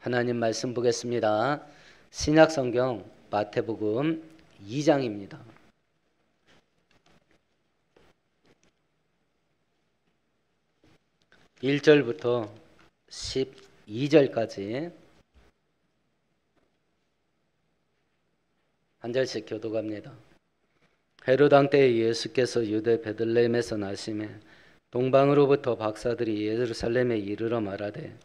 하나님 말씀 보겠습니다. 신약성경 마태복음 2장입니다. 1절부터 12절까지 한 절씩 교독합니다. 헤롯 왕 때에 예수께서 유대 베들레헴에서 나시매 동방으로부터 박사들이 예루살렘에 이르러 말하되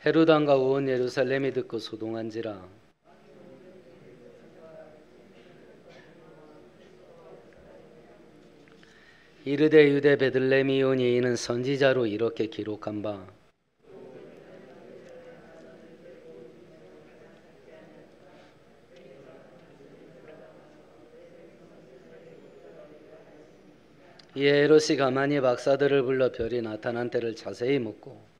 헤롯 왕과 온 예루살렘이 듣고 소동한지라. 이르되 유대 베들레헴이오니 이는 선지자로 이렇게 기록한 바 이에 헤롯이 가만히 박사들을 불러 별이 나타난 때를 자세히 묻고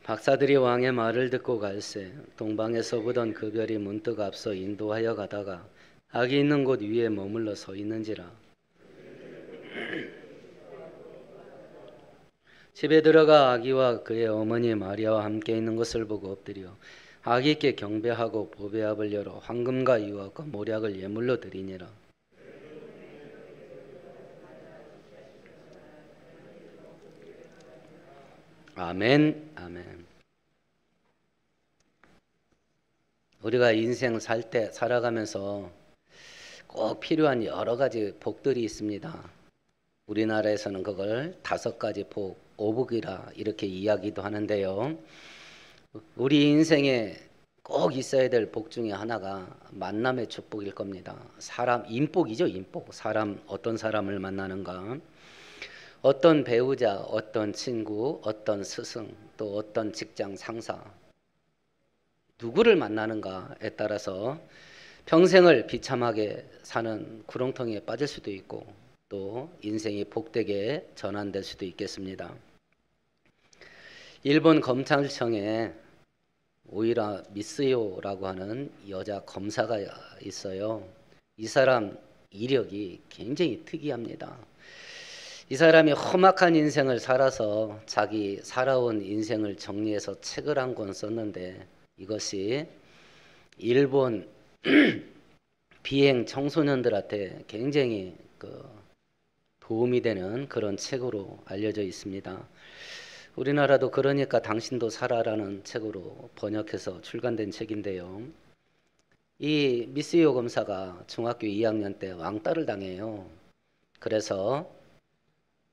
박사들이 왕의 말을 듣고 갈새 동방에서 보던 그 별이 문득 앞서 인도하여 가다가 악이 있는 곳 위에 머물러 서 있는지라. 집에 들어가 아기와 그의 어머니 마리아와 함께 있는 것을 보고 엎드려 아기께 경배하고 보배압을 열어 황금과 유화과 모략을 예물로 드리니라. 아멘, 아멘. 우리가 인생 살아가면서 꼭 필요한 여러 가지 복들이 있습니다. 우리나라에서는 그걸 5가지 복, 오복이라 이렇게 이야기도 하는데요. 우리 인생에 꼭 있어야 될 복 중에 하나가 만남의 축복일 겁니다. 사람, 인복이죠, 인복. 어떤 사람을 만나는가. 어떤 배우자, 어떤 친구, 어떤 스승, 또 어떤 직장 상사, 누구를 만나는가에 따라서 평생을 비참하게 사는 구렁텅이에 빠질 수도 있고 또 인생이 복되게 전환될 수도 있겠습니다. 일본 검찰청에 오이라 미스요라고 하는 여자 검사가 있어요. 이 사람 이력이 굉장히 특이합니다. 이 사람이 험악한 인생을 살아서 자기 살아온 인생을 정리해서 책을 한 권 썼는데 이것이 일본 비행 청소년들한테 굉장히 도움이 되는 그런 책으로 알려져 있습니다. 우리나라도 그러니까 당신도 살아라는 책으로 번역해서 출간된 책인데요. 이 미스요 검사가 중학교 2학년 때 왕따를 당해요. 그래서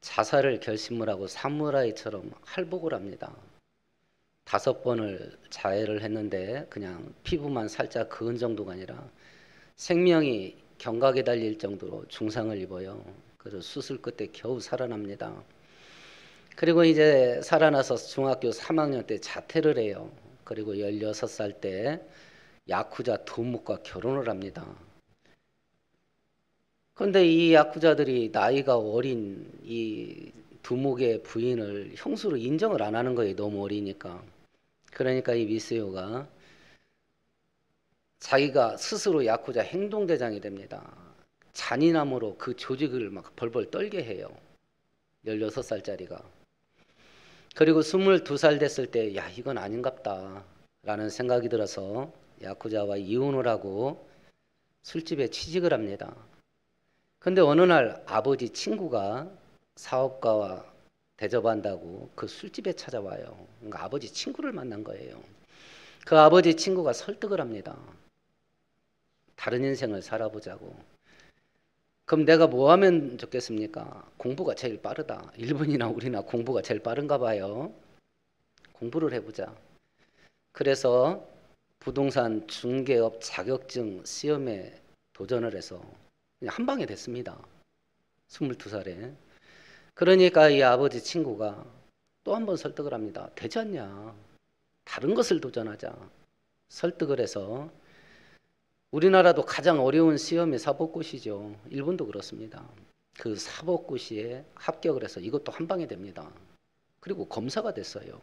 자살을 결심을 하고 사무라이처럼 할복을 합니다. 5번을 자해를 했는데 그냥 피부만 살짝 그은 정도가 아니라 생명이 경각에 달릴 정도로 중상을 입어요. 그래서 수술 끝에 겨우 살아납니다. 그리고 이제 살아나서 중학교 3학년 때 자퇴를 해요. 그리고 16살 때 야쿠자 두목과 결혼을 합니다. 그런데 이 야쿠자들이 나이가 어린 이 두목의 부인을 형수로 인정을 안 하는 거예요. 너무 어리니까. 그러니까 이 미스요가 자기가 스스로 야쿠자 행동대장이 됩니다. 잔인함으로 그 조직을 막 벌벌 떨게 해요. 16살짜리가. 그리고 22살 됐을 때 야 이건 아닌갑다 라는 생각이 들어서 야쿠자와 이혼을 하고 술집에 취직을 합니다. 근데 어느 날 아버지 친구가 사업가와 대접한다고 그 술집에 찾아와요. 그러니까 아버지 친구를 만난 거예요. 그 아버지 친구가 설득을 합니다. 다른 인생을 살아보자고. 그럼 내가 뭐 하면 좋겠습니까? 공부가 제일 빠르다. 일본이나 우리나 공부가 제일 빠른가 봐요. 공부를 해보자. 그래서 부동산 중개업 자격증 시험에 도전을 해서 그냥 한 방에 됐습니다. 22살에. 그러니까 이 아버지 친구가 또 한 번 설득을 합니다. 되지 않냐. 다른 것을 도전하자. 설득을 해서 우리나라도 가장 어려운 시험이 사법고시죠. 일본도 그렇습니다. 그 사법고시에 합격을 해서 이것도 한 방에 됩니다. 그리고 검사가 됐어요.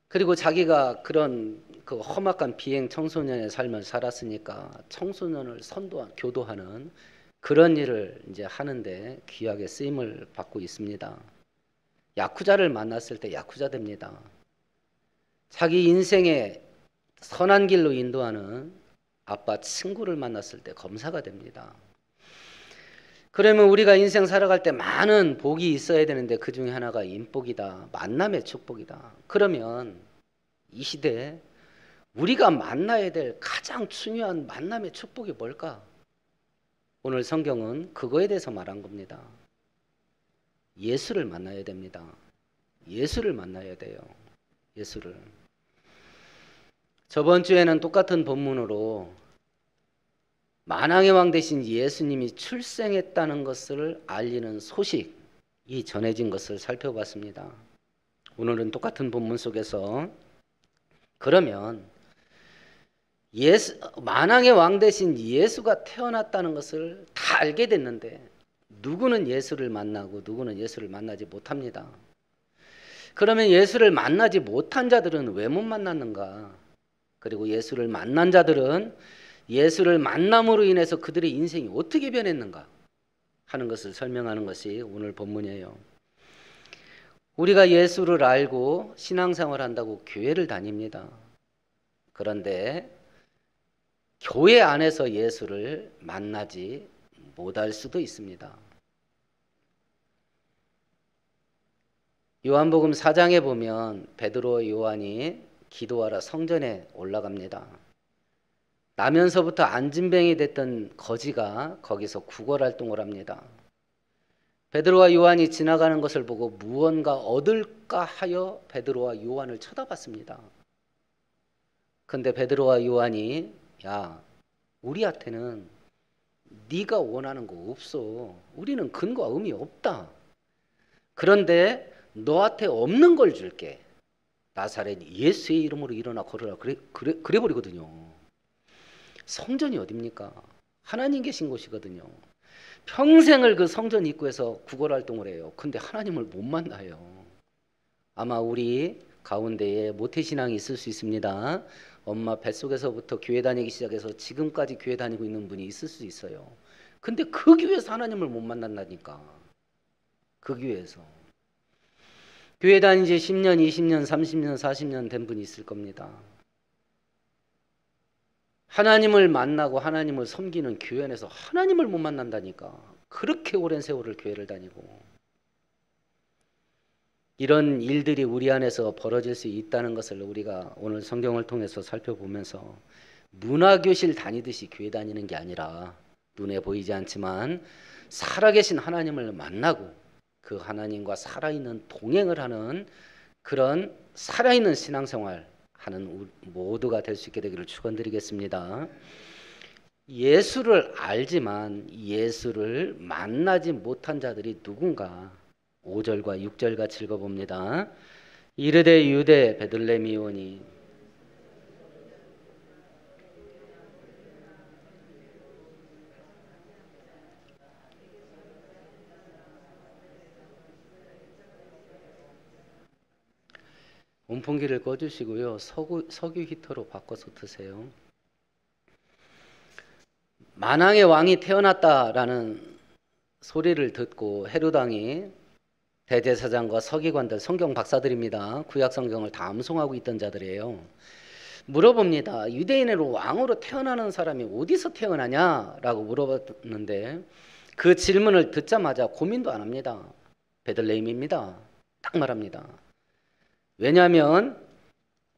그리고 자기가 그런 그 험악한 비행 청소년의 삶을 살았으니까 청소년을 교도하는 그런 일을 이제 하는데 귀하게 쓰임을 받고 있습니다. 야쿠자를 만났을 때 야쿠자 됩니다. 자기 인생의 선한 길로 인도하는 아빠 친구를 만났을 때 검사가 됩니다. 그러면 우리가 인생 살아갈 때 많은 복이 있어야 되는데 그 중에 하나가 인복이다. 만남의 축복이다. 그러면 이 시대에 우리가 만나야 될 가장 중요한 만남의 축복이 뭘까? 오늘 성경은 그거에 대해서 말한 겁니다. 예수를 만나야 됩니다. 예수를 만나야 돼요. 예수를. 저번 주에는 똑같은 본문으로 만왕의 왕 대신 예수님이 출생했다는 것을 알리는 소식이 전해진 것을 살펴봤습니다. 오늘은 똑같은 본문 속에서 그러면 만왕의 왕 대신 예수가 태어났다는 것을 다 알게 됐는데 누구는 예수를 만나고 누구는 예수를 만나지 못합니다. 그러면 예수를 만나지 못한 자들은 왜 못 만났는가? 그리고 예수를 만난 자들은 예수를 만남으로 인해서 그들의 인생이 어떻게 변했는가 하는 것을 설명하는 것이 오늘 본문이에요. 우리가 예수를 알고 신앙생활 한다고 교회를 다닙니다. 그런데 교회 안에서 예수를 만나지 못할 수도 있습니다. 요한복음 4장에 보면 베드로와 요한이 기도하러 성전에 올라갑니다. 나면서부터 안진뱅이 됐던 거지가 거기서 구걸활동을 합니다. 베드로와 요한이 지나가는 것을 보고 무언가 얻을까 하여 베드로와 요한을 쳐다봤습니다. 근데 베드로와 요한이 야, 우리한테는 네가 원하는 거 없어. 우리는 근거와 의미 없다. 그런데 너한테 없는 걸 줄게. 나사렛 예수의 이름으로 일어나 걸어라. 그래 버리거든요. 성전이 어딥니까? 하나님 계신 곳이거든요. 평생을 그 성전 입구에서 구걸활동을 해요. 근데 하나님을 못 만나요. 아마 우리 가운데에 모태신앙이 있을 수 있습니다. 엄마 뱃속에서부터 교회 다니기 시작해서 지금까지 교회 다니고 있는 분이 있을 수 있어요. 근데 그 교회에서 하나님을 못 만난다니까. 그 교회에서. 교회 다닌 지 10년, 20년, 30년, 40년 된 분이 있을 겁니다. 하나님을 만나고 하나님을 섬기는 교회 안에서 하나님을 못 만난다니까. 그렇게 오랜 세월을 교회를 다니고. 이런 일들이 우리 안에서 벌어질 수 있다는 것을 우리가 오늘 성경을 통해서 살펴보면서 문화교실 다니듯이 교회 다니는 게 아니라 눈에 보이지 않지만 살아계신 하나님을 만나고 그 하나님과 살아있는 동행을 하는 그런 살아있는 신앙생활 하는 모두가 될 수 있게 되기를 축원드리겠습니다. 예수를 알지만 예수를 만나지 못한 자들이 누군가 5절과 6절 같이 읽어봅니다. 이르되 유대 베들레헴이오니 온풍기를 꺼주시고요. 석유 히터로 바꿔서 드세요. 만왕의 왕이 태어났다라는 소리를 듣고 헤롯 왕이 대제사장과 서기관들, 성경 박사들입니다. 구약 성경을 다 암송하고 있던 자들이에요. 물어봅니다. 유대인으로 왕으로 태어나는 사람이 어디서 태어나냐라고 물어봤는데 그 질문을 듣자마자 고민도 안 합니다. 베들레헴입니다. 딱 말합니다. 왜냐하면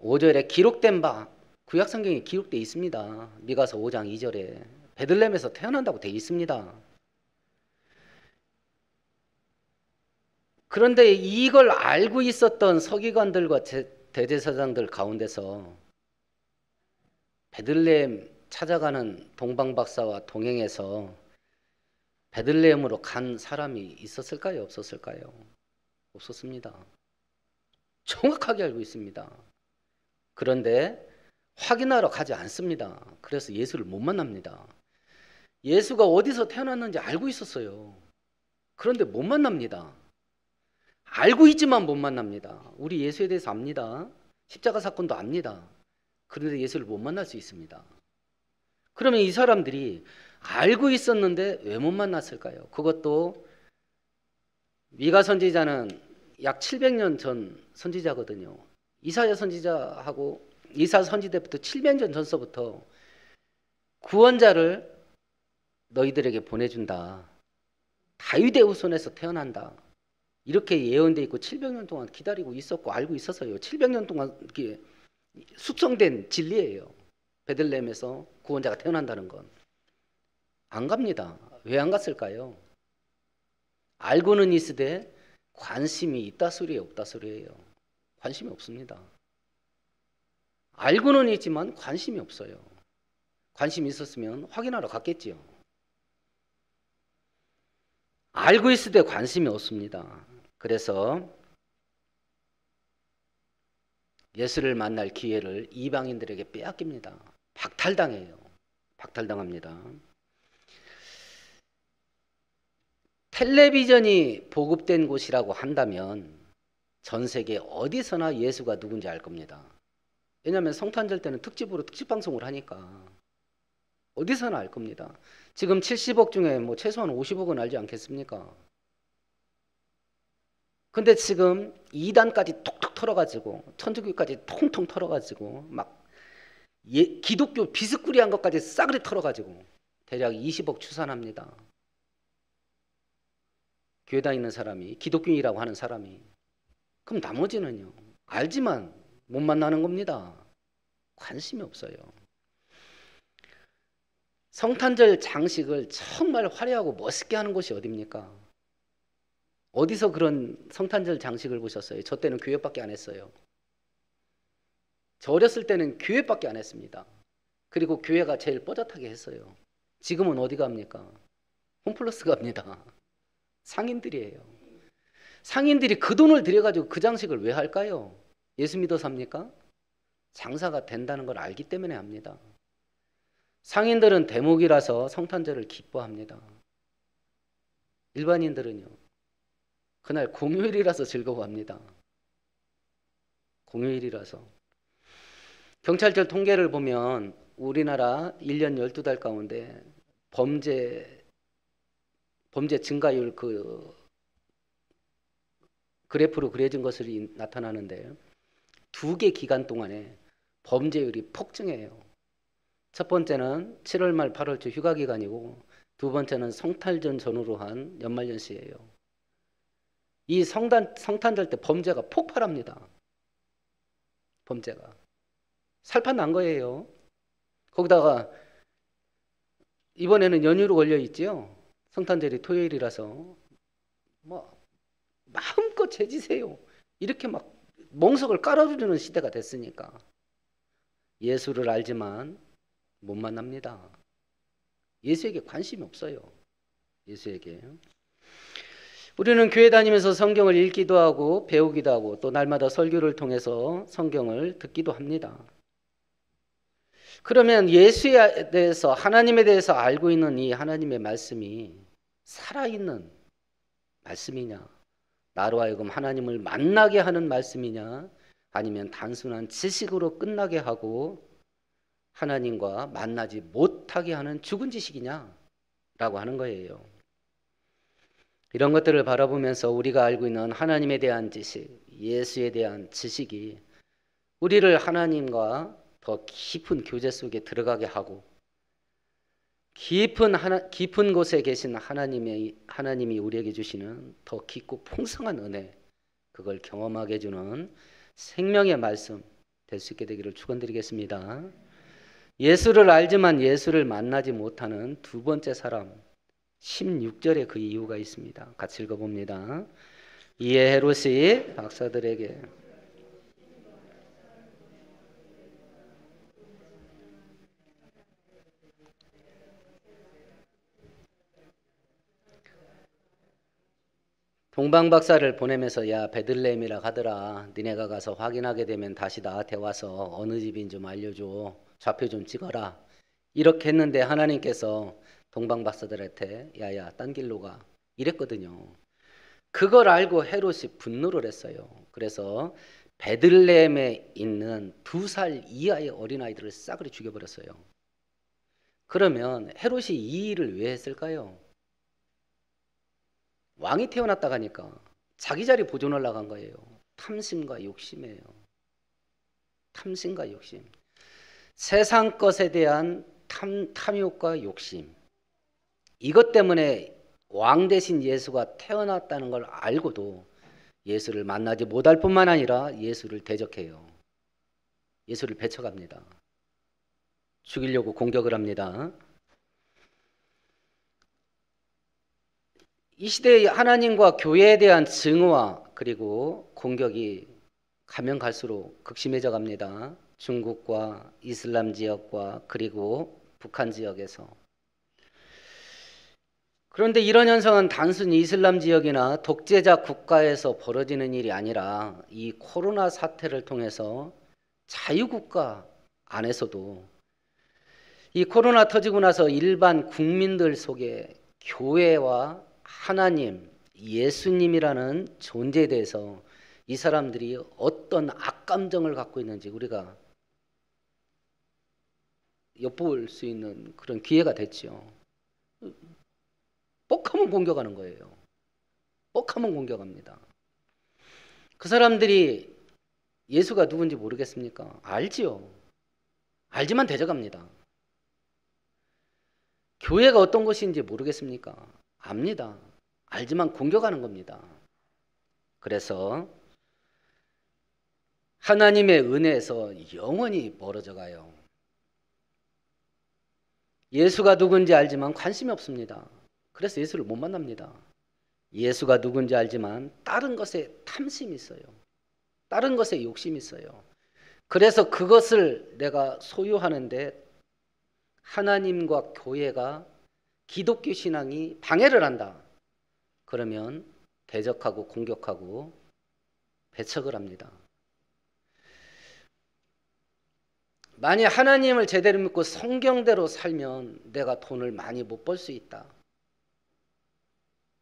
5절에 기록된 바 구약 성경에 기록되어 있습니다. 미가서 5장 2절에 베들레헴에서 태어난다고 되어 있습니다. 그런데 이걸 알고 있었던 서기관들과 대제사장들 가운데서 베들레헴 찾아가는 동방박사와 동행해서 베들레헴으로 간 사람이 있었을까요? 없었을까요? 없었습니다. 정확하게 알고 있습니다. 그런데 확인하러 가지 않습니다. 그래서 예수를 못 만납니다. 예수가 어디서 태어났는지 알고 있었어요. 그런데 못 만납니다. 알고 있지만 못 만납니다. 우리 예수에 대해서 압니다. 십자가 사건도 압니다. 그런데 예수를 못 만날 수 있습니다. 그러면 이 사람들이 알고 있었는데 왜 못 만났을까요? 그것도 미가 선지자는 약 700년 전 선지자거든요. 이사야 선지자하고 이사 선지자부터 700년 전서부터 구원자를 너희들에게 보내준다. 다윗의 후손에서 태어난다. 이렇게 예언돼 있고 700년 동안 기다리고 있었고 알고 있었어요. 700년 동안 이렇게 숙성된 진리예요. 베들레헴에서 구원자가 태어난다는 건. 안 갑니다. 왜 안 갔을까요? 알고는 있으되 관심이 있다 소리예요, 없다 소리예요? 관심이 없습니다. 알고는 있지만 관심이 없어요. 관심이 있었으면 확인하러 갔겠지요. 알고 있을 때 관심이 없습니다. 그래서 예수를 만날 기회를 이방인들에게 빼앗깁니다. 박탈당해요. 박탈당합니다. 텔레비전이 보급된 곳이라고 한다면 전 세계 어디서나 예수가 누군지 알 겁니다. 왜냐하면 성탄절 때는 특집으로 특집방송을 하니까 어디서나 알 겁니다. 지금 70억 중에 뭐 최소한 50억은 알지 않겠습니까? 근데 지금 2단까지 톡톡 털어가지고 천주교까지 통통 털어가지고 막 기독교 비스꾸리한 것까지 싸그리 털어가지고 대략 20억 추산합니다. 교회 다니는 사람이, 기독교인이라고 하는 사람이. 그럼 나머지는요, 알지만 못 만나는 겁니다. 관심이 없어요. 성탄절 장식을 정말 화려하고 멋있게 하는 곳이 어디입니까? 어디서 그런 성탄절 장식을 보셨어요? 저 때는 교회밖에 안 했어요. 저 어렸을 때는 교회밖에 안 했습니다. 그리고 교회가 제일 뻐젓하게 했어요. 지금은 어디 갑니까? 홈플러스 갑니다. 상인들이에요. 상인들이 그 돈을 들여가지고 그 장식을 왜 할까요? 예수 믿어서 합니까? 장사가 된다는 걸 알기 때문에 합니다. 상인들은 대목이라서 성탄절을 기뻐합니다. 일반인들은요, 그날 공휴일이라서 즐거워합니다. 공휴일이라서. 경찰청 통계를 보면 우리나라 1년 12달 가운데 범죄 증가율 그 그래프로 그려진 것이 나타나는데 두 개 기간 동안에 범죄율이 폭증해요. 첫 번째는 7월 말 8월 초 휴가 기간이고 두 번째는 성탄절 전후로 한 연말연시예요. 이 성탄절 때 범죄가 폭발합니다. 범죄가. 살판 난 거예요. 거기다가 이번에는 연휴로 걸려 있지요. 성탄절이 토요일이라서 뭐 마음껏 죄지세요. 이렇게 막 멍석을 깔아주는 시대가 됐으니까 예수를 알지만 못 만납니다. 예수에게 관심이 없어요. 예수에게. 우리는 교회 다니면서 성경을 읽기도 하고 배우기도 하고 또 날마다 설교를 통해서 성경을 듣기도 합니다. 그러면 예수에 대해서, 하나님에 대해서 알고 있는 이 하나님의 말씀이 살아있는 말씀이냐, 나로 하여금 하나님을 만나게 하는 말씀이냐, 아니면 단순한 지식으로 끝나게 하고 하나님과 만나지 못하게 하는 죽은 지식이냐 라고 하는 거예요. 이런 것들을 바라보면서 우리가 알고 있는 하나님에 대한 지식, 예수에 대한 지식이 우리를 하나님과 더 깊은 교제 속에 들어가게 하고 깊은 곳에 계신 하나님이 우리에게 주시는 더 깊고 풍성한 은혜, 그걸 경험하게 해주는 생명의 말씀 될 수 있게 되기를 축원드리겠습니다. 예수를 알지만 예수를 만나지 못하는 두 번째 사람, 16절에 그 이유가 있습니다. 같이 읽어봅니다. 이에 헤롯이 박사들에게 동방박사를 보내면서 야 베들레헴이라 하더라, 니네가 가서 확인하게 되면 다시 나한테 와서 어느 집인 좀 알려줘, 좌표 좀 찍어라, 이렇게 했는데 하나님께서 동방박사들한테 야야 딴 길로 가 이랬거든요. 그걸 알고 헤롯이 분노를 했어요. 그래서 베들레헴에 있는 2살 이하의 어린아이들을 싸그리 죽여버렸어요. 그러면 헤롯이 이 일을 왜 했을까요? 왕이 태어났다 가니까 자기 자리 보존을 나간 거예요. 탐심과 욕심이에요. 탐심과 욕심. 세상 것에 대한 탐욕과 욕심. 이것 때문에 왕 대신 예수가 태어났다는 걸 알고도 예수를 만나지 못할 뿐만 아니라 예수를 대적해요. 예수를 배척합니다. 죽이려고 공격을 합니다. 이 시대의 하나님과 교회에 대한 증오와 그리고 공격이 가면 갈수록 극심해져 갑니다. 중국과 이슬람 지역과 그리고 북한 지역에서. 그런데 이런 현상은 단순히 이슬람 지역이나 독재자 국가에서 벌어지는 일이 아니라 이 코로나 사태를 통해서 자유국가 안에서도 이 코로나 터지고 나서 일반 국민들 속에 교회와 하나님, 예수님이라는 존재에 대해서 이 사람들이 어떤 악감정을 갖고 있는지 우리가 엿볼 수 있는 그런 기회가 됐죠. 뻑하면 공격하는 거예요. 뻑하면 공격합니다. 그 사람들이 예수가 누군지 모르겠습니까? 알지요. 알지만 대적합니다. 교회가 어떤 것인지 모르겠습니까? 압니다. 알지만 공격하는 겁니다. 그래서 하나님의 은혜에서 영원히 멀어져 가요. 예수가 누군지 알지만 관심이 없습니다. 그래서 예수를 못 만납니다. 예수가 누군지 알지만 다른 것에 탐심이 있어요. 다른 것에 욕심이 있어요. 그래서 그것을 내가 소유하는데 하나님과 교회가 기독교 신앙이 방해를 한다. 그러면 대적하고 공격하고 배척을 합니다. 만약 하나님을 제대로 믿고 성경대로 살면 내가 돈을 많이 못 벌 수 있다.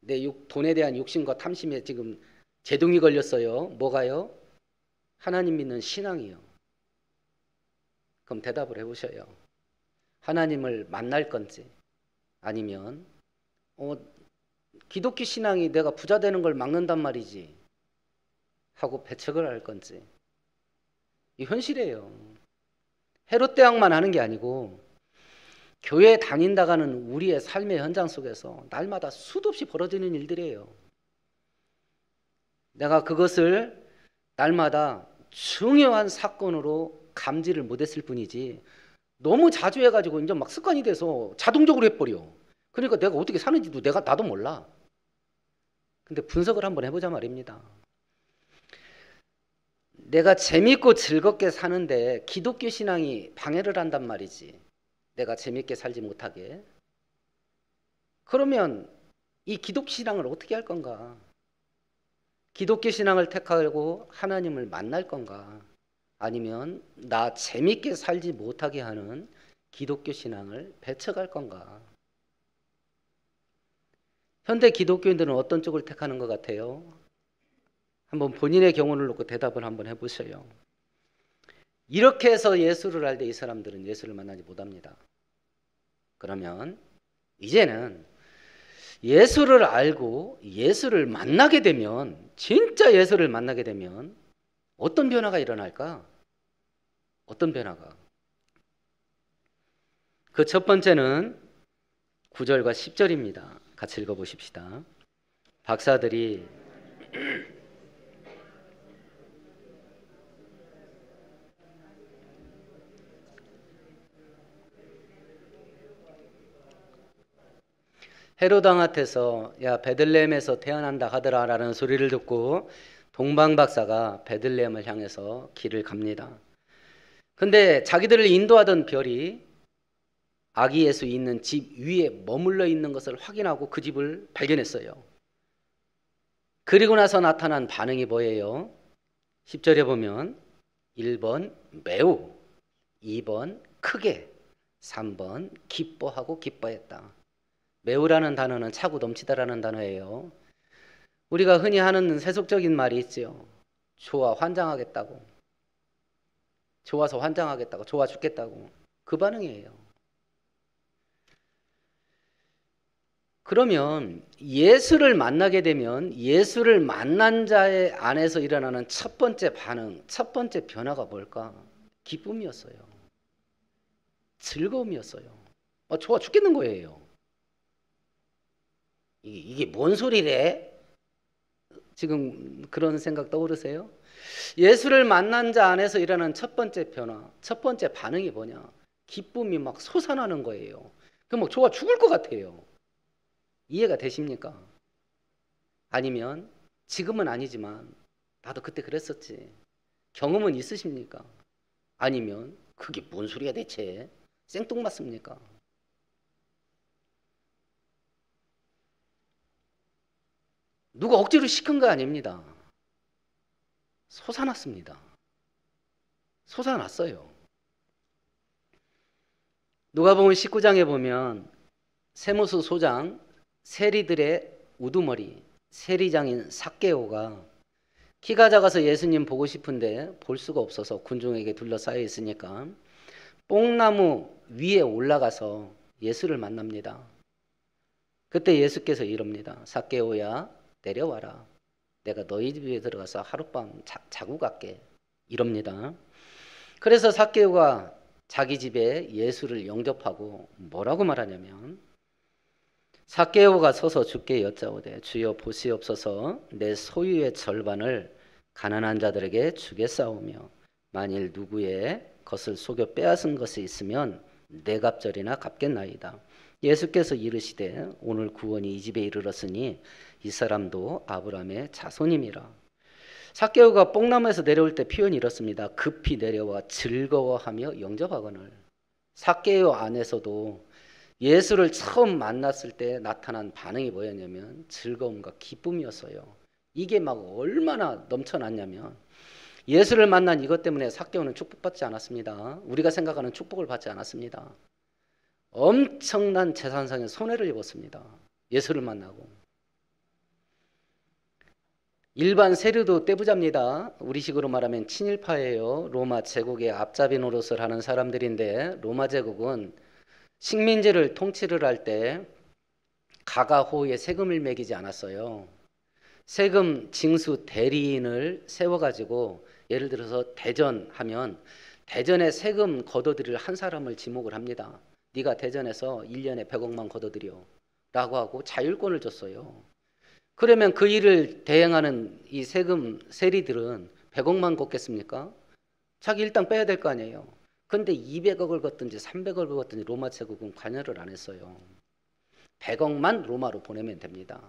내 돈에 대한 욕심과 탐심에 지금 제동이 걸렸어요. 뭐가요? 하나님 믿는 신앙이요. 그럼 대답을 해보셔요. 하나님을 만날 건지 아니면 기독교 신앙이 내가 부자 되는 걸 막는단 말이지 하고 배척을 할 건지. 이 현실이에요. 헤롯 대왕만 하는 게 아니고 교회 다닌다가는 우리의 삶의 현장 속에서 날마다 수도 없이 벌어지는 일들이에요. 내가 그것을 날마다 중요한 사건으로 감지를 못했을 뿐이지 너무 자주 해가지고 이제 막 습관이 돼서 자동적으로 해버려. 그러니까 내가 어떻게 사는지도 나도 몰라. 근데 분석을 한번 해보자 말입니다. 내가 재밌고 즐겁게 사는데 기독교 신앙이 방해를 한단 말이지. 내가 재밌게 살지 못하게. 그러면 이 기독교 신앙을 어떻게 할 건가? 기독교 신앙을 택하고 하나님을 만날 건가? 아니면 나 재밌게 살지 못하게 하는 기독교 신앙을 배척할 건가? 현대 기독교인들은 어떤 쪽을 택하는 것 같아요? 한번 본인의 경우를 놓고 대답을 한번 해보세요. 이렇게 해서 예수를 알 때 이 사람들은 예수를 만나지 못합니다. 그러면 이제는 예수를 알고 예수를 만나게 되면, 진짜 예수를 만나게 되면 어떤 변화가 일어날까? 어떤 변화가? 그 첫 번째는 9절과 10절입니다. 같이 읽어보십시다. 박사들이 헤롯 왕한테서 야 베들레헴에서 태어난다 하더라 라는 소리를 듣고 동방박사가 베들레헴을 향해서 길을 갑니다. 근데 자기들을 인도하던 별이 아기 예수 있는 집 위에 머물러 있는 것을 확인하고 그 집을 발견했어요. 그리고 나서 나타난 반응이 뭐예요? 10절에 보면 1번 매우, 2번 크게, 3번 기뻐하고 기뻐했다. 매우라는 단어는 차고 넘치다라는 단어예요. 우리가 흔히 하는 세속적인 말이 있죠. 좋아 환장하겠다고, 좋아서 환장하겠다고, 좋아 죽겠다고, 그 반응이에요. 그러면 예수를 만나게 되면 예수를 만난 자의 안에서 일어나는 첫 번째 반응, 첫 번째 변화가 뭘까? 기쁨이었어요. 즐거움이었어요. 좋아 죽겠는 거예요. 이게 뭔 소리래? 지금 그런 생각 떠오르세요? 예수를 만난 자 안에서 일어나는 첫 번째 변화, 첫 번째 반응이 뭐냐? 기쁨이 막 솟아나는 거예요. 그럼 좋아 죽을 것 같아요. 이해가 되십니까? 아니면 지금은 아니지만 나도 그때 그랬었지. 경험은 있으십니까? 아니면 그게 뭔 소리야 대체? 생뚱맞습니까? 누가 억지로 시킨 거 아닙니다. 솟아났습니다. 솟아났어요. 누가복음 19장에 보면 세무수 소장 세리들의 우두머리 세리장인 삭개오가 키가 작아서 예수님 보고 싶은데 볼 수가 없어서 군중에게 둘러싸여 있으니까 뽕나무 위에 올라가서 예수를 만납니다. 그때 예수께서 이럽니다. 삭개오야 내려와라. 내가 너희 집에 들어가서 하룻밤 자고 갈게. 이럽니다. 그래서 삭개오가 자기 집에 예수를 영접하고 뭐라고 말하냐면 삭개오가 서서 주께 여짜오되 주여 보시옵소서 내 소유의 절반을 가난한 자들에게 주겠사오며 만일 누구의 것을 속여 빼앗은 것이 있으면 네 갑절이나 갚겠나이다. 예수께서 이르시되 오늘 구원이 이 집에 이르렀으니 이 사람도 아브라함의 자손임이라. 삭개오가 뽕나무에서 내려올 때 표현이 이렇습니다. 급히 내려와 즐거워하며 영접하거늘. 삭개오 안에서도 예수를 처음 만났을 때 나타난 반응이 뭐였냐면 즐거움과 기쁨이었어요. 이게 막 얼마나 넘쳐났냐면 예수를 만난 이것 때문에 삭개오는 축복받지 않았습니다. 우리가 생각하는 축복을 받지 않았습니다. 엄청난 재산상의 손해를 입었습니다. 예수를 만나고. 일반 세류도 떼부자입니다. 우리식으로 말하면 친일파예요. 로마 제국의 앞잡이 노릇을 하는 사람들인데 로마 제국은 식민지를 통치를 할 때 가가호에 세금을 매기지 않았어요. 세금 징수 대리인을 세워가지고 예를 들어서 대전하면 대전에 세금 걷어들일 한 사람을 지목을 합니다. 네가 대전에서 1년에 100억만 걷어들여 라고 하고 자율권을 줬어요. 그러면 그 일을 대행하는 이 세금 세리들은 100억만 걷겠습니까? 자기 일당 빼야 될 거 아니에요. 근데 200억을 걷든지 300억을 걷든지 로마 제국은 관여를 안 했어요. 100억만 로마로 보내면 됩니다.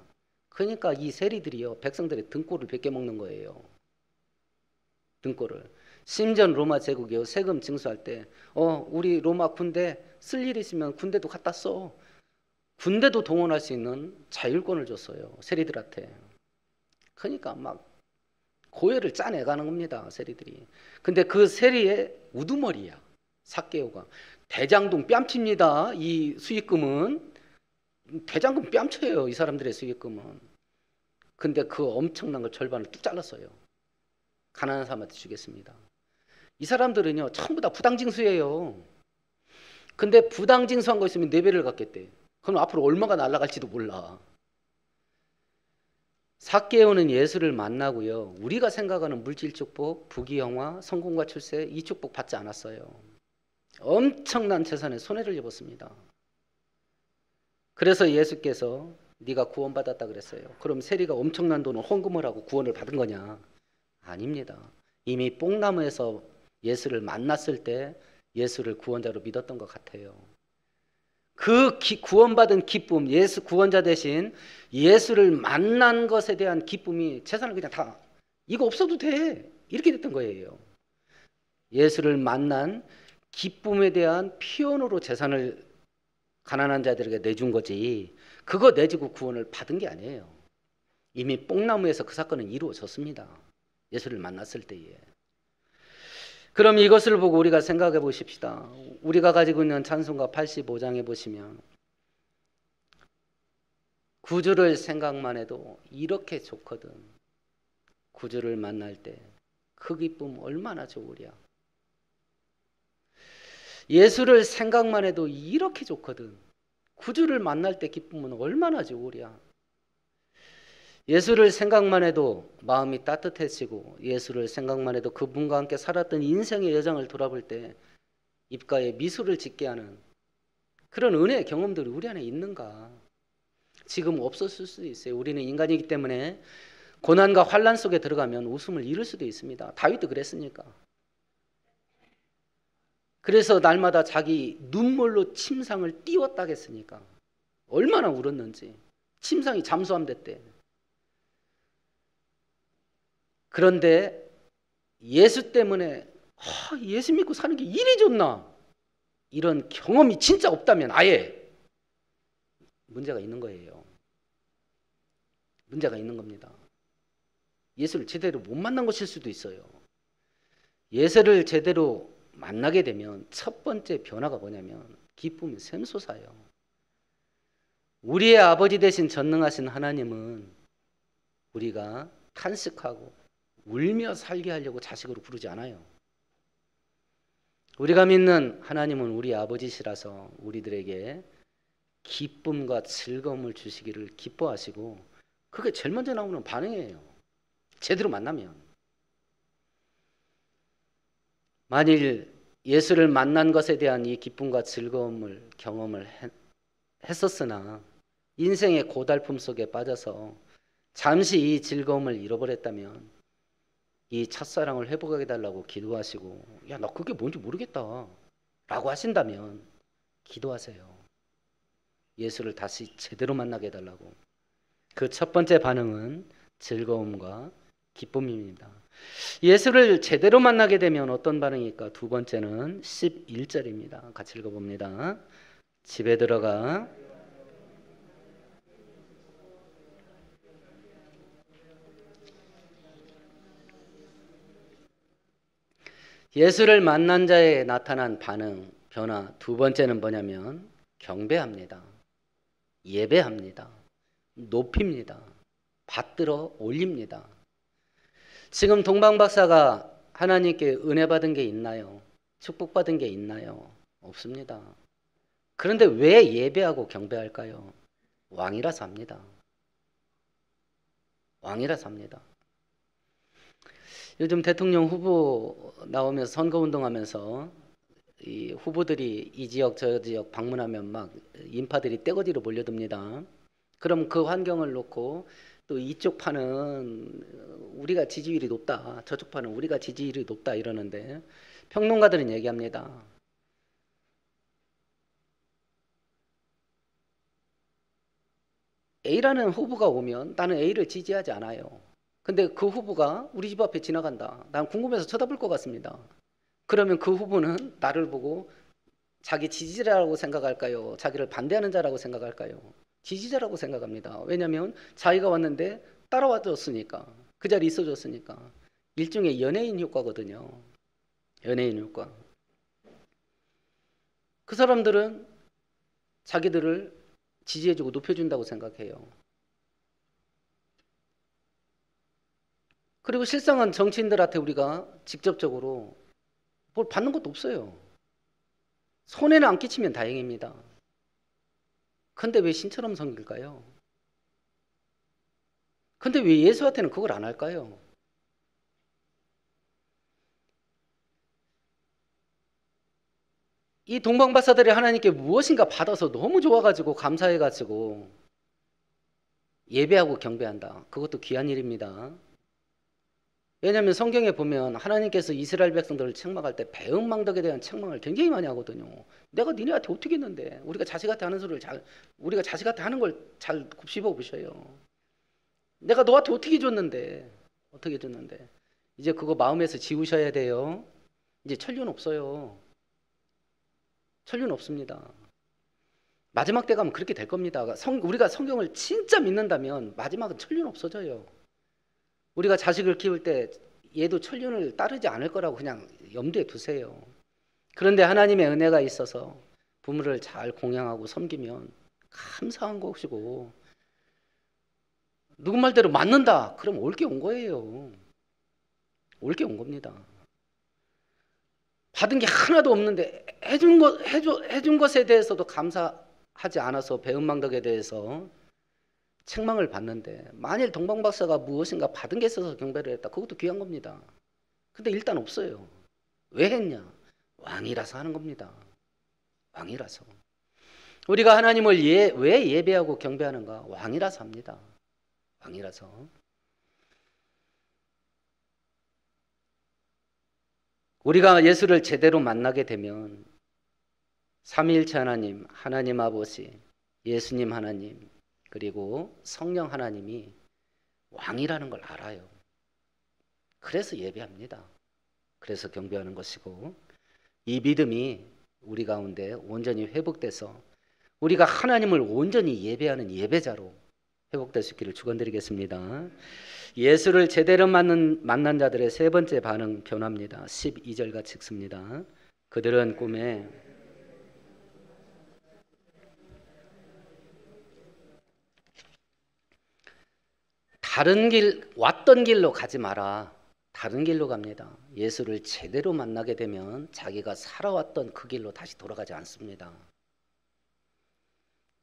그러니까 이 세리들이요 백성들의 등골을 베껴 먹는 거예요. 등골을. 심지어 로마 제국이요 세금 징수할 때 우리 로마 군대 쓸 일 있으면 군대도 갖다 써. 군대도 동원할 수 있는 자율권을 줬어요. 세리들한테. 그러니까 막 고열을 짜내가는 겁니다. 세리들이. 근데 그 세리의 우두머리야. 삭개오가. 대장동 뺨칩니다. 이 수익금은. 대장금 뺨쳐요. 이 사람들의 수익금은. 근데 그 엄청난 걸 절반을 뚝 잘랐어요. 가난한 사람한테 주겠습니다. 이 사람들은요 전부 다 부당징수예요. 근데 부당징수한 거 있으면 4배를 갚겠대. 그럼 앞으로 얼마가 날아갈지도 몰라. 삭개오는 예수를 만나고요. 우리가 생각하는 물질 축복, 부귀영화, 성공과 출세 이 축복 받지 않았어요. 엄청난 재산에 손해를 입었습니다. 그래서 예수께서 네가 구원받았다 그랬어요. 그럼 세리가 엄청난 돈을 헌금을 하고 구원을 받은 거냐? 아닙니다. 이미 뽕나무에서 예수를 만났을 때 예수를 구원자로 믿었던 것 같아요. 그 구원받은 기쁨, 예수 구원자 대신 예수를 만난 것에 대한 기쁨이 재산을 그냥 다 이거 없어도 돼 이렇게 됐던 거예요. 예수를 만난 기쁨에 대한 피언으로 재산을 가난한 자들에게 내준 거지 그거 내주고 구원을 받은 게 아니에요. 이미 뽕나무에서 그 사건은 이루어졌습니다. 예수를 만났을 때에. 그럼 이것을 보고 우리가 생각해 보십시다. 우리가 가지고 있는 찬송가 85장에 보시면 구주를 생각만 해도 이렇게 좋거든. 구주를 만날 때 그 기쁨 얼마나 좋으랴. 예수를 생각만 해도 이렇게 좋거든. 구주를 만날 때 기쁨은 얼마나 좋으랴. 예수를 생각만 해도 마음이 따뜻해지고, 예수를 생각만 해도 그분과 함께 살았던 인생의 여정을 돌아볼 때 입가에 미소를 짓게 하는 그런 은혜의 경험들이 우리 안에 있는가? 지금 없었을 수도 있어요. 우리는 인간이기 때문에 고난과 환난 속에 들어가면 웃음을 잃을 수도 있습니다. 다윗도 그랬으니까. 그래서 날마다 자기 눈물로 침상을 띄웠다 했으니까 얼마나 울었는지. 침상이 잠수함됐대. 그런데 예수 때문에 예수 믿고 사는 게 이리 좋나? 이런 경험이 진짜 없다면 아예 문제가 있는 거예요. 문제가 있는 겁니다. 예수를 제대로 못 만난 것일 수도 있어요. 예수를 제대로 만나게 되면 첫 번째 변화가 뭐냐면 기쁨이 샘솟아요. 우리의 아버지 되신 전능하신 하나님은 우리가 탄식하고 울며 살게 하려고 자식으로 부르지 않아요. 우리가 믿는 하나님은 우리 아버지시라서 우리들에게 기쁨과 즐거움을 주시기를 기뻐하시고, 그게 제일 먼저 나오는 반응이에요. 제대로 만나면. 만일 예수를 만난 것에 대한 이 기쁨과 즐거움을 경험을 했었으나 인생의 고달픔 속에 빠져서 잠시 이 즐거움을 잃어버렸다면 이 첫사랑을 회복하게 달라고 기도하시고, 야, 나 그게 뭔지 모르겠다 라고 하신다면 기도하세요. 예수를 다시 제대로 만나게 해달라고. 그 첫 번째 반응은 즐거움과 기쁨입니다. 예수를 제대로 만나게 되면 어떤 반응일까? 두 번째는 11절입니다. 같이 읽어봅니다. 집에 들어가 예수를 만난 자에 나타난 반응, 변화 두 번째는 뭐냐면 경배합니다. 예배합니다. 높입니다. 받들어 올립니다. 지금 동방박사가 하나님께 은혜 받은 게 있나요? 축복받은 게 있나요? 없습니다. 그런데 왜 예배하고 경배할까요? 왕이라서 합니다. 왕이라서 합니다. 요즘 대통령 후보 나오면서 선거운동하면서 이 후보들이 이 지역 저 지역 방문하면 막 인파들이 떼거지로 몰려듭니다. 그럼 그 환경을 놓고 또 이쪽 판은 우리가 지지율이 높다, 저쪽 판은 우리가 지지율이 높다 이러는데 평론가들은 얘기합니다. A라는 후보가 오면 나는 A를 지지하지 않아요. 근데 그 후보가 우리 집 앞에 지나간다. 난 궁금해서 쳐다볼 것 같습니다. 그러면 그 후보는 나를 보고 자기 지지자라고 생각할까요? 자기를 반대하는 자라고 생각할까요? 지지자라고 생각합니다. 왜냐하면 자기가 왔는데 따라와 줬으니까, 그 자리에 있어 줬으니까. 일종의 연예인 효과거든요. 연예인 효과. 그 사람들은 자기들을 지지해주고 높여준다고 생각해요. 그리고 실상은 정치인들한테 우리가 직접적으로 뭘 받는 것도 없어요. 손해는 안 끼치면 다행입니다. 근데 왜 신처럼 섬길까요? 근데 왜 예수한테는 그걸 안 할까요? 이 동방박사들이 하나님께 무엇인가 받아서 너무 좋아가지고 감사해가지고 예배하고 경배한다. 그것도 귀한 일입니다. 왜냐하면 성경에 보면 하나님께서 이스라엘 백성들을 책망할 때 배은망덕에 대한 책망을 굉장히 많이 하거든요. 내가 니네한테 어떻게 했는데, 우리가 자식한테 하는 소리를 우리가 자식한테 하는 걸 잘 곱씹어 보셔요. 내가 너한테 어떻게 줬는데, 이제 그거 마음에서 지우셔야 돼요. 이제 천륜 없어요. 천륜 없습니다. 마지막 때 가면 그렇게 될 겁니다. 우리가 성경을 진짜 믿는다면 마지막은 천륜 없어져요. 우리가 자식을 키울 때 얘도 천륜을 따르지 않을 거라고 그냥 염두에 두세요. 그런데 하나님의 은혜가 있어서 부모를 잘 공양하고 섬기면 감사한 것이고, 누구 말대로 맞는다 그럼 올 게 온 거예요. 올 게 온 겁니다. 받은 게 하나도 없는데 해준 것에 대해서도 감사하지 않아서 배은망덕에 대해서 책망을 받는데, 만일 동방박사가 무엇인가 받은 게 있어서 경배를 했다, 그것도 귀한 겁니다. 근데 일단 없어요. 왜 했냐? 왕이라서 하는 겁니다. 왕이라서. 우리가 하나님을 왜 예배하고 경배하는가? 왕이라서 합니다. 왕이라서. 우리가 예수를 제대로 만나게 되면 삼위일체 하나님, 하나님 아버지, 예수님 하나님, 그리고 성령 하나님이 왕이라는 걸 알아요. 그래서 예배합니다. 그래서 경배하는 것이고, 이 믿음이 우리 가운데 온전히 회복돼서 우리가 하나님을 온전히 예배하는 예배자로 회복될 수 있기를 축원드리겠습니다. 예수를 제대로 만난 자들의 세 번째 반응 변화입니다. 12절 같이 읽습니다. 그들은 꿈에 왔던 길로 가지 마라. 다른 길로 갑니다. 예수를 제대로 만나게 되면 자기가 살아왔던 그 길로 다시 돌아가지 않습니다.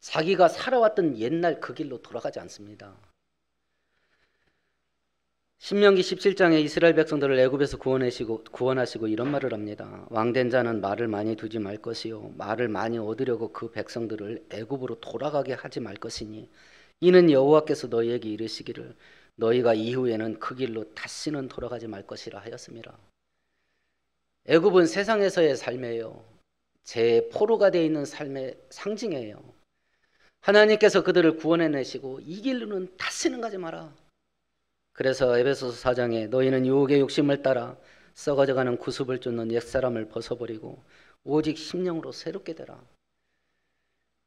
자기가 살아왔던 옛날 그 길로 돌아가지 않습니다. 신명기 17장에 이스라엘 백성들을 애굽에서 구원하시고 이런 말을 합니다. 왕된 자는 말을 많이 두지 말 것이요, 말을 많이 얻으려고 그 백성들을 애굽으로 돌아가게 하지 말 것이니, 이는 여호와께서 너희에게 이르시기를 너희가 이후에는 그 길로 다시는 돌아가지 말 것이라 하였습니다. 애굽은 세상에서의 삶이에요. 제 포로가 되어 있는 삶의 상징이에요. 하나님께서 그들을 구원해내시고 이 길로는 다시는 가지 마라. 그래서 에베소서 4장에 너희는 유혹의 욕심을 따라 썩어져가는 구습을 쫓는 옛사람을 벗어버리고 오직 심령으로 새롭게 되라.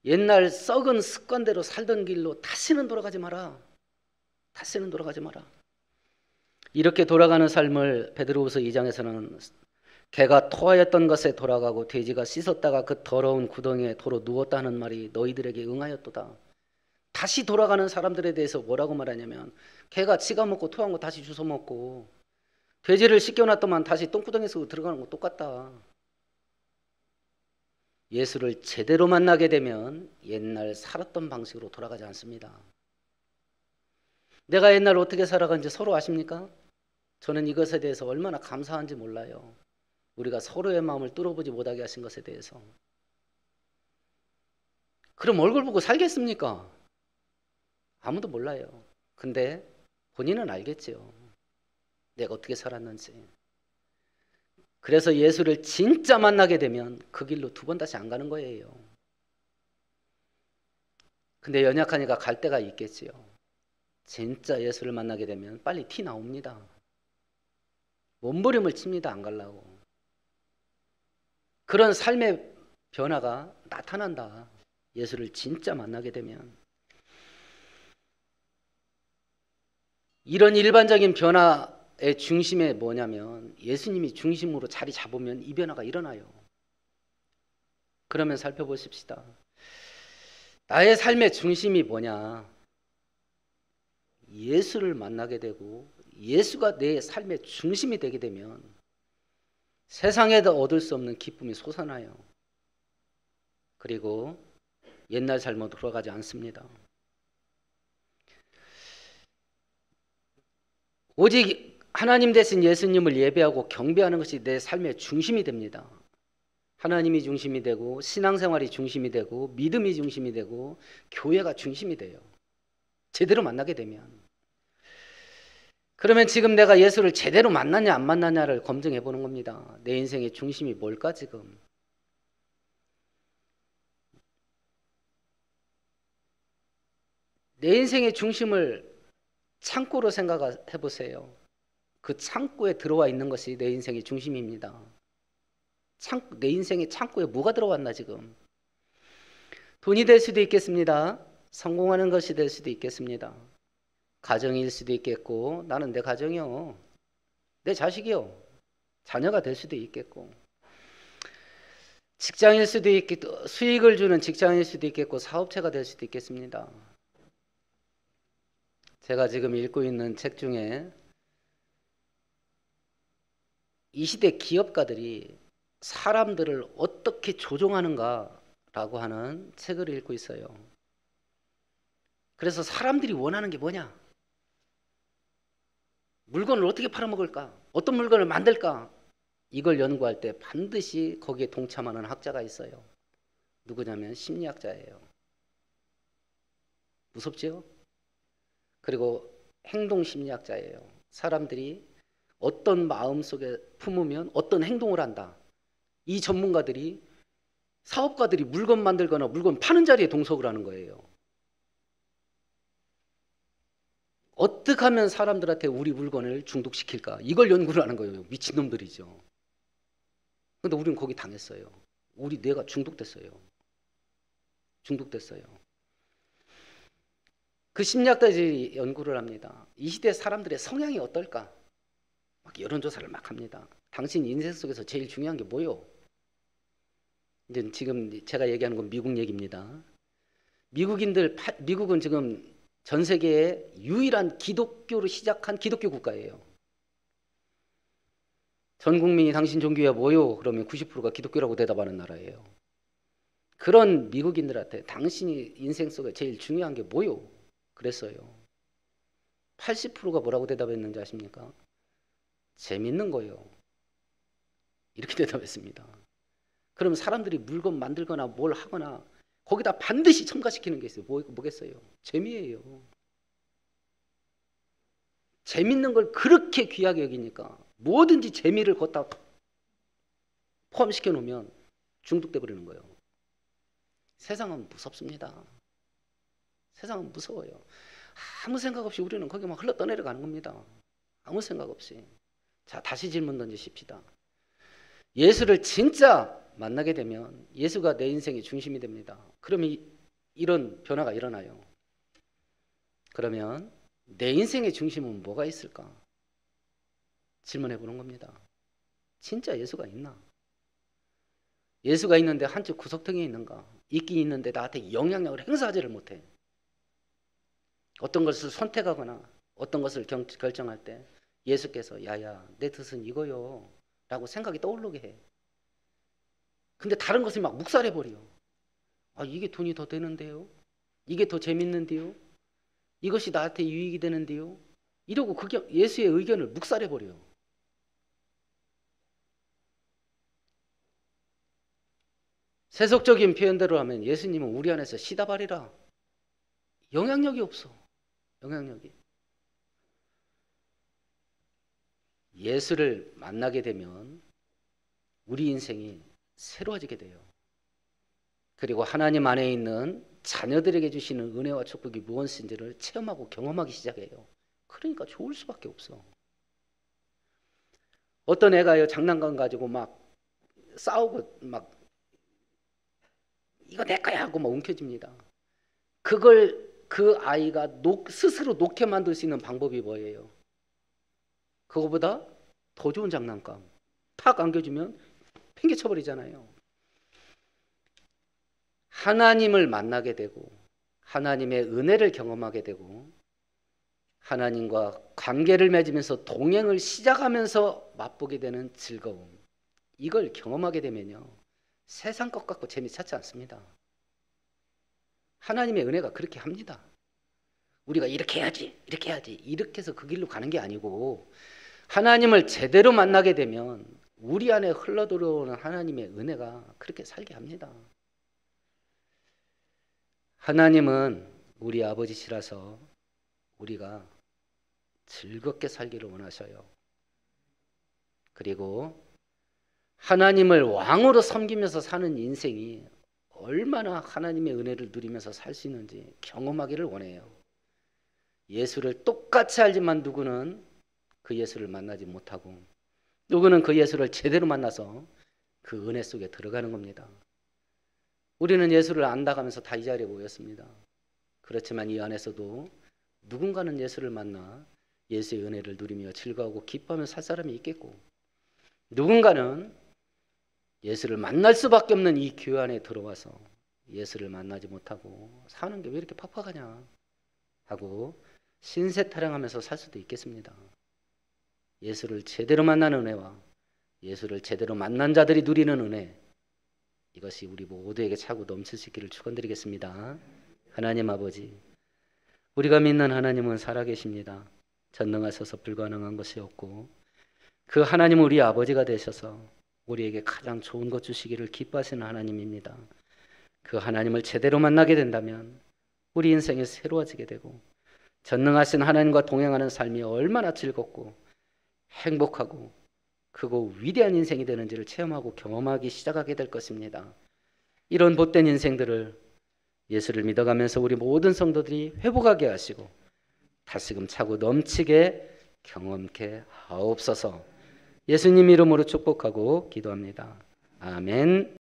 옛날 썩은 습관대로 살던 길로 다시는 돌아가지 마라. 다시는 돌아가지 마라. 이렇게 돌아가는 삶을 베드로후서 2장에서는 개가 토하였던 것에 돌아가고 돼지가 씻었다가 그 더러운 구덩이에 도로 누웠다 하는 말이 너희들에게 응하였도다. 다시 돌아가는 사람들에 대해서 뭐라고 말하냐면, 개가 지가 먹고 토한 거 다시 주워 먹고, 돼지를 씻겨놨더만 다시 똥구덩이 속으로 들어가는 거 똑같다. 예수를 제대로 만나게 되면 옛날 살았던 방식으로 돌아가지 않습니다. 내가 옛날 어떻게 살아간지 서로 아십니까? 저는 이것에 대해서 얼마나 감사한지 몰라요. 우리가 서로의 마음을 뚫어보지 못하게 하신 것에 대해서. 그럼 얼굴 보고 살겠습니까? 아무도 몰라요. 근데 본인은 알겠지요. 내가 어떻게 살았는지. 그래서 예수를 진짜 만나게 되면 그 길로 두 번 다시 안 가는 거예요. 근데 연약하니까 갈 때가 있겠지요. 진짜 예수를 만나게 되면 빨리 티 나옵니다. 몸부림을 칩니다. 안 가려고. 그런 삶의 변화가 나타난다. 예수를 진짜 만나게 되면. 이런 일반적인 변화의 중심에 뭐냐면, 예수님이 중심으로 자리 잡으면 이 변화가 일어나요. 그러면 살펴보십시다. 나의 삶의 중심이 뭐냐? 예수를 만나게 되고 예수가 내 삶의 중심이 되게 되면 세상에도 얻을 수 없는 기쁨이 솟아나요. 그리고 옛날 삶으로 돌아가지 않습니다. 오직 하나님 대신 예수님을 예배하고 경배하는 것이 내 삶의 중심이 됩니다. 하나님이 중심이 되고 신앙생활이 중심이 되고 믿음이 중심이 되고 교회가 중심이 돼요. 제대로 만나게 되면. 그러면 지금 내가 예수를 제대로 만났냐 안 만났냐를 검증해 보는 겁니다. 내 인생의 중심이 뭘까 지금? 내 인생의 중심을 창고로 생각해 보세요. 그 창고에 들어와 있는 것이 내 인생의 중심입니다. 내 인생의 창고에 뭐가 들어왔나 지금? 돈이 될 수도 있겠습니다. 성공하는 것이 될 수도 있겠습니다. 가정일 수도 있겠고, 나는 내 가정이요, 내 자식이요, 자녀가 될 수도 있겠고, 직장일 수도 있겠고, 수익을 주는 직장일 수도 있겠고, 사업체가 될 수도 있겠습니다. 제가 지금 읽고 있는 책 중에 이 시대 기업가들이 사람들을 어떻게 조종하는가라고 하는 책을 읽고 있어요. 그래서 사람들이 원하는 게 뭐냐? 물건을 어떻게 팔아먹을까? 어떤 물건을 만들까? 이걸 연구할 때 반드시 거기에 동참하는 학자가 있어요. 누구냐면 심리학자예요. 무섭죠? 그리고 행동심리학자예요. 사람들이 어떤 마음속에 품으면 어떤 행동을 한다. 이 전문가들이 사업가들이 물건 만들거나 물건 파는 자리에 동석을 하는 거예요. 어떻게 하면 사람들한테 우리 물건을 중독시킬까? 이걸 연구를 하는 거예요. 미친놈들이죠. 근데 우리는 거기 당했어요. 우리 뇌가 중독됐어요. 그 심리학자들이 연구를 합니다. 이 시대 사람들의 성향이 어떨까? 막 여론조사를 막 합니다. 당신 인생 속에서 제일 중요한 게 뭐요? 이제 지금 제가 얘기하는 건 미국 얘기입니다. 미국은 지금 전 세계의 유일한 기독교로 시작한 기독교 국가예요. 전 국민이 당신 종교야 뭐요? 그러면 90%가 기독교라고 대답하는 나라예요. 그런 미국인들한테 당신이 인생 속에 제일 중요한 게 뭐요? 그랬어요. 80%가 뭐라고 대답했는지 아십니까? 재밌는 거요. 이렇게 대답했습니다. 그럼 사람들이 물건 만들거나 뭘 하거나 거기다 반드시 첨가시키는 게 있어요. 뭐겠어요? 재미예요. 재밌는 걸 그렇게 귀하게 여기니까 뭐든지 재미를 걷다 포함시켜 놓으면 중독돼 버리는 거예요. 세상은 무섭습니다. 세상은 무서워요. 아무 생각 없이 우리는 거기 막 흘러 떠내려가는 겁니다. 아무 생각 없이. 자, 다시 질문 던지십시다. 예수를 진짜 만나게 되면 예수가 내 인생의 중심이 됩니다. 그러면 이런 변화가 일어나요. 그러면 내 인생의 중심은 뭐가 있을까? 질문해 보는 겁니다. 진짜 예수가 있나? 예수가 있는데 한쪽 구석탱이에 있는가? 있긴 있는데 나한테 영향력을 행사하지를 못해. 어떤 것을 선택하거나 어떤 것을 결정할 때 예수께서 야야 내 뜻은 이거요 라고 생각이 떠오르게 해. 근데 다른 것을 막 묵살해버려. 아, 이게 돈이 더 되는데요? 이게 더 재밌는데요? 이것이 나한테 유익이 되는데요? 이러고 그게 예수의 의견을 묵살해버려. 세속적인 표현대로 하면 예수님은 우리 안에서 시다발이라 영향력이 없어. 영향력이. 예수를 만나게 되면 우리 인생이 새로워지게 돼요. 그리고 하나님 안에 있는 자녀들에게 주시는 은혜와 축복이 무엇인지를 체험하고 경험하기 시작해요. 그러니까 좋을 수밖에 없어. 어떤 애가요 장난감 가지고 막 싸우고 막 이거 내 거야 하고 막 움켜집니다. 그걸 그 아이가 스스로 놓게 만들 수 있는 방법이 뭐예요? 그거보다 더 좋은 장난감 탁 안겨주면 팽개쳐버리잖아요. 하나님을 만나게 되고 하나님의 은혜를 경험하게 되고 하나님과 관계를 맺으면서 동행을 시작하면서 맛보게 되는 즐거움, 이걸 경험하게 되면요 세상 것 같고 재미 찾지 않습니다. 하나님의 은혜가 그렇게 합니다. 우리가 이렇게 해야지 이렇게 해서 그 길로 가는 게 아니고 하나님을 제대로 만나게 되면 우리 안에 흘러들어오는 하나님의 은혜가 그렇게 살게 합니다. 하나님은 우리 아버지시라서 우리가 즐겁게 살기를 원하셔요. 그리고 하나님을 왕으로 섬기면서 사는 인생이 얼마나 하나님의 은혜를 누리면서 살 수 있는지 경험하기를 원해요. 예수를 똑같이 알지만 누구는 그 예수를 만나지 못하고 누구는 그 예수를 제대로 만나서 그 은혜 속에 들어가는 겁니다. 우리는 예수를 안다가면서 다 이 자리에 모였습니다. 그렇지만 이 안에서도 누군가는 예수를 만나 예수의 은혜를 누리며 즐거워하고 기뻐하며 살 사람이 있겠고 누군가는 예수를 만날 수밖에 없는 이 교회 안에 들어와서 예수를 만나지 못하고 사는 게 왜 이렇게 팍팍하냐 하고 신세 타령하면서 살 수도 있겠습니다. 예수를 제대로 만나는 은혜와 예수를 제대로 만난 자들이 누리는 은혜, 이것이 우리 모두에게 차고 넘칠 수 있기를 축원드리겠습니다. 하나님 아버지, 우리가 믿는 하나님은 살아계십니다. 전능하셔서 불가능한 것이 없고 그 하나님은 우리 아버지가 되셔서 우리에게 가장 좋은 것 주시기를 기뻐하시는 하나님입니다. 그 하나님을 제대로 만나게 된다면 우리 인생이 새로워지게 되고 전능하신 하나님과 동행하는 삶이 얼마나 즐겁고 행복하고 크고 위대한 인생이 되는지를 체험하고 경험하기 시작하게 될 것입니다. 이런 복된 인생들을 예수를 믿어가면서 우리 모든 성도들이 회복하게 하시고 다시금 차고 넘치게 경험케 하옵소서. 예수님 이름으로 축복하고 기도합니다. 아멘.